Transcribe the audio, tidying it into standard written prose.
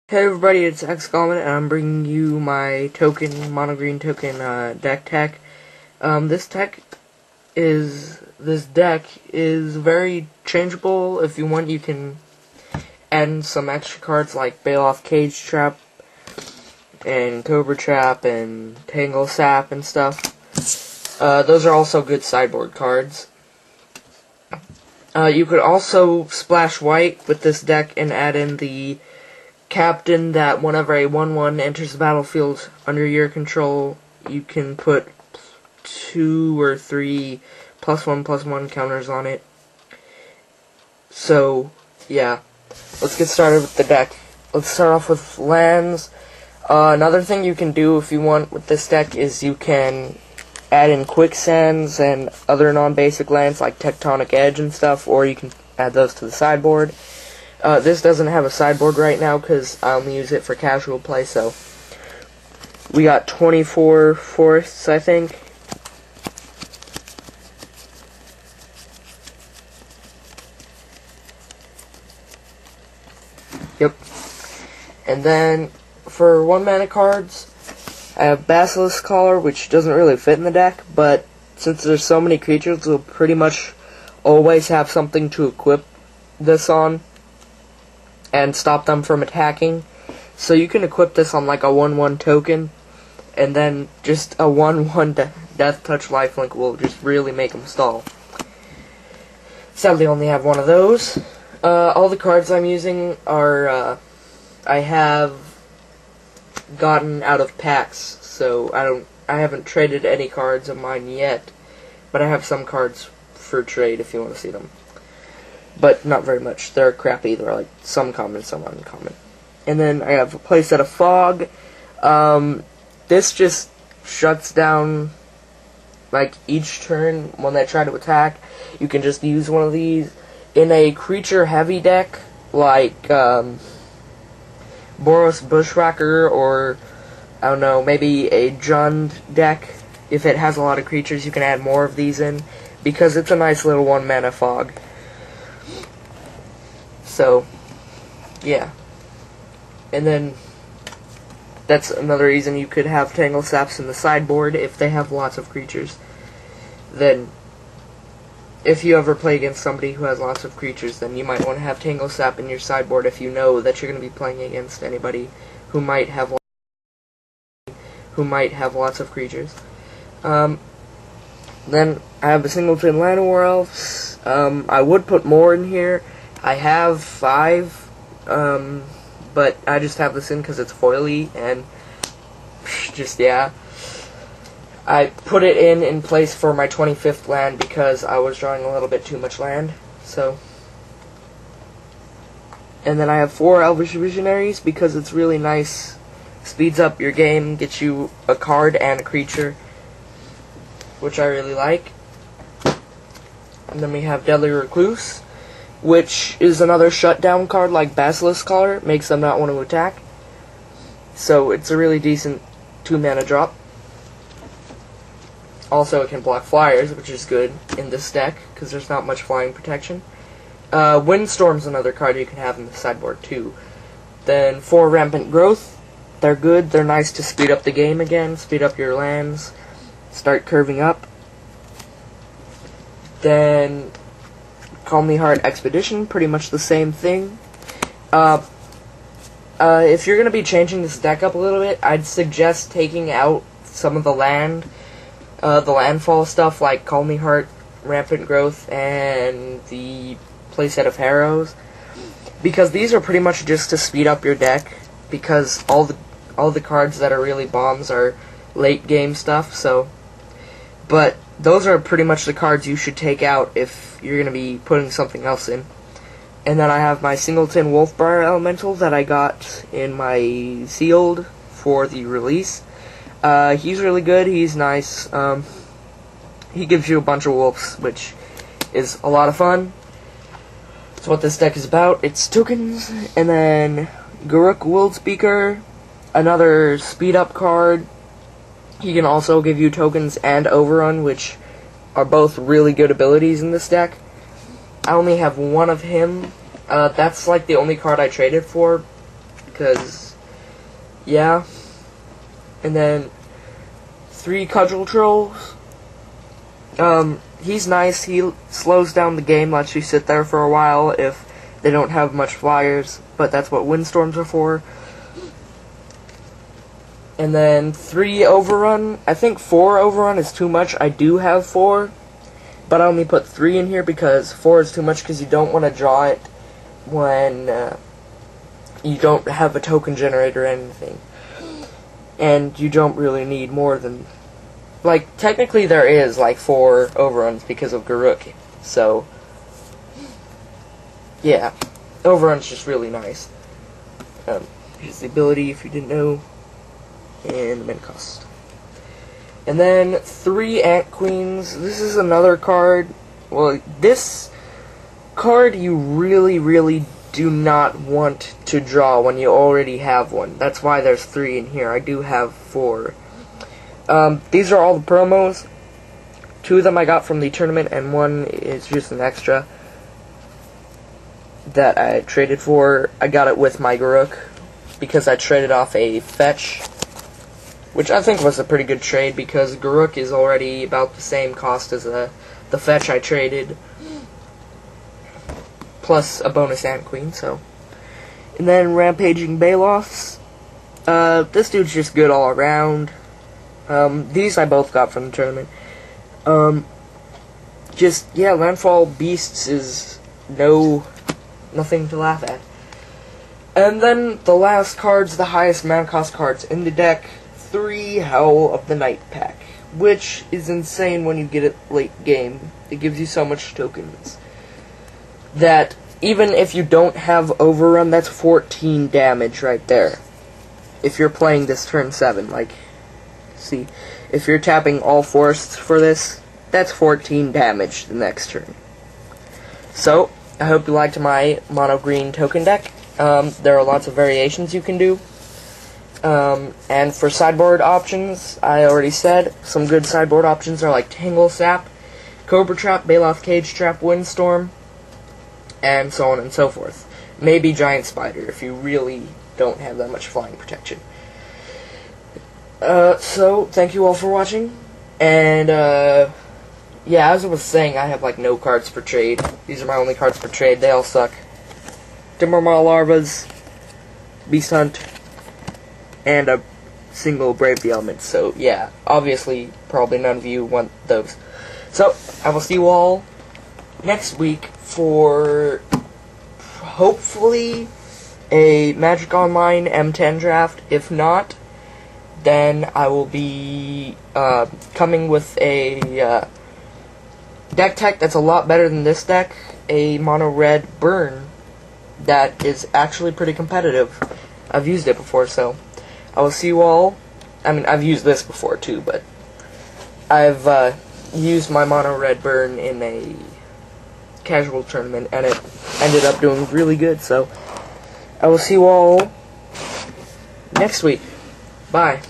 Hey everybody, it's Gomlet, and I'm bringing you my token, mono green token, deck tech. This deck is very changeable. If you want, you can add in some extra cards like Bailoff Cage Trap, and Cobra Trap, and Tangle Sap, and stuff. Those are also good sideboard cards. You could also splash white with this deck and add in the Captain that whenever a 1/1 enters the battlefield under your control, you can put 2 or 3 +1/+1 counters on it. So, yeah. Let's get started with the deck. Let's start off with lands. Another thing you can do if you want with this deck is you can add in quicksands and other non-basic lands like Tectonic Edge and stuff, or you can add those to the sideboard. This doesn't have a sideboard right now because I only use it for casual play, so we got 24 forests, I think. Yep. And then for 1-mana cards, I have Basilisk Collar, which doesn't really fit in the deck, but since there's so many creatures, we'll pretty much always have something to equip this on and stop them from attacking. So you can equip this on like a 1/1 token, and then just a 1/1 Death Touch lifelink will just really make them stall. Sadly, I only have one of those. All the cards I'm using are I have gotten out of packs, so I haven't traded any cards of mine yet, but I have some cards for trade if you want to see them. But not very much. They're crappy. They're like some common, some uncommon. And then I have a playset of Fog. This just shuts down like each turn when they try to attack. You can just use one of these. In a creature heavy deck like Boros Bushwhacker, or I don't know, maybe a Jund deck, if it has a lot of creatures, you can add more of these in because it's a nice little 1-mana Fog. So, yeah. And then, that's another reason you could have Tangle Saps in the sideboard if they have lots of creatures. Then, if you ever play against somebody who has lots of creatures, then you might want to have Tangle Sap in your sideboard if you know that you're going to be playing against anybody who might have lots of creatures. Then, I have a singleton Llanowar Elves. I would put more in here. I have 5, but I just have this in because it's foily, and just, yeah. I put it in place for my 25th land because I was drawing a little bit too much land, so. And then I have 4 Elvish Visionaries because it's really nice. Speeds up your game, gets you a card and a creature, which I really like. And then we have Deadly Recluse, which is another shutdown card like Basilisk Collar, makes them not want to attack. So it's a really decent 2-mana drop. Also, it can block flyers, which is good in this deck, because there's not much flying protection. Windstorm's another card you can have in the sideboard, too. Then 4 Rampant Growth. They're good, they're nice to speed up the game again, speed up your lands, start curving up. Then Calmly Heart Expedition, pretty much the same thing. If you're going to be changing this deck up a little bit, I'd suggest taking out some of the landfall stuff like Calmly Heart, Rampant Growth, and the playset of Harrows, because these are pretty much just to speed up your deck, because all the cards that are really bombs are late game stuff, so. But those are pretty much the cards you should take out if you're going to be putting something else in. And then I have my singleton Wolfbriar Elemental that I got in my sealed for the release. He's really good, he's nice. He gives you a bunch of wolves, which is a lot of fun. That's what this deck is about. It's tokens. And then Garruk Wildspeaker, another speed up card. He can also give you tokens and Overrun, which are both really good abilities in this deck. I only have one of him. That's like the only card I traded for, because, yeah. And then 3 Cudgel Trolls. He's nice. He slows down the game, lets you sit there for a while if they don't have much flyers, but that's what windstorms are for. And then 3 Overrun. I think 4 Overrun is too much. I do have 4, but I only put 3 in here because 4 is too much because you don't want to draw it when you don't have a token generator or anything. And you don't really need more than... Like, technically there is, like, 4 overruns because of Garruk. So, yeah. Overrun's just really nice. Here's the ability, if you didn't know. And min cost. And then 3 Ant Queens. This is another card. Well, this card you really, really do not want to draw when you already have one. That's why there's 3 in here. I do have 4. These are all the promos. 2 of them I got from the tournament, and 1 is just an extra that I traded for. I got it with my Garruk because I traded off a fetch, which I think was a pretty good trade because Garruk is already about the same cost as the fetch I traded, plus a bonus Ant Queen, so. And then Rampaging Balefs. This dude's just good all around. These I both got from the tournament. Just, yeah, Landfall Beasts is nothing to laugh at. And then the last cards, the highest mana cost cards in the deck, 3 Howl of the Night pack, which is insane when you get it late game. It gives you so much tokens that even if you don't have Overrun, that's 14 damage right there. If you're playing this turn 7, like, see, if you're tapping all forests for this, that's 14 damage the next turn. So, I hope you liked my mono green token deck. There are lots of variations you can do. And for sideboard options, I already said, some good sideboard options are like Tangle Sap, Cobra Trap, Baloth Cage Trap, Windstorm, and so on and so forth. Maybe Giant Spider if you really don't have that much flying protection. So, thank you all for watching, and, yeah, as I was saying, I have, like, no cards for trade. These are my only cards for trade. They all suck. Timbermaw Larvas, Beast Hunt, and a single Brave the Elements. So, yeah, obviously, probably none of you want those. So, I will see you all next week for, hopefully, a Magic Online M10 draft. If not, then I will be coming with a deck tech that's a lot better than this deck, a mono red burn that is actually pretty competitive. I've used it before, so I will see you all. I mean, I've used this before too, but I've used my mono red burn in a casual tournament, and it ended up doing really good, so I will see you all next week. Bye.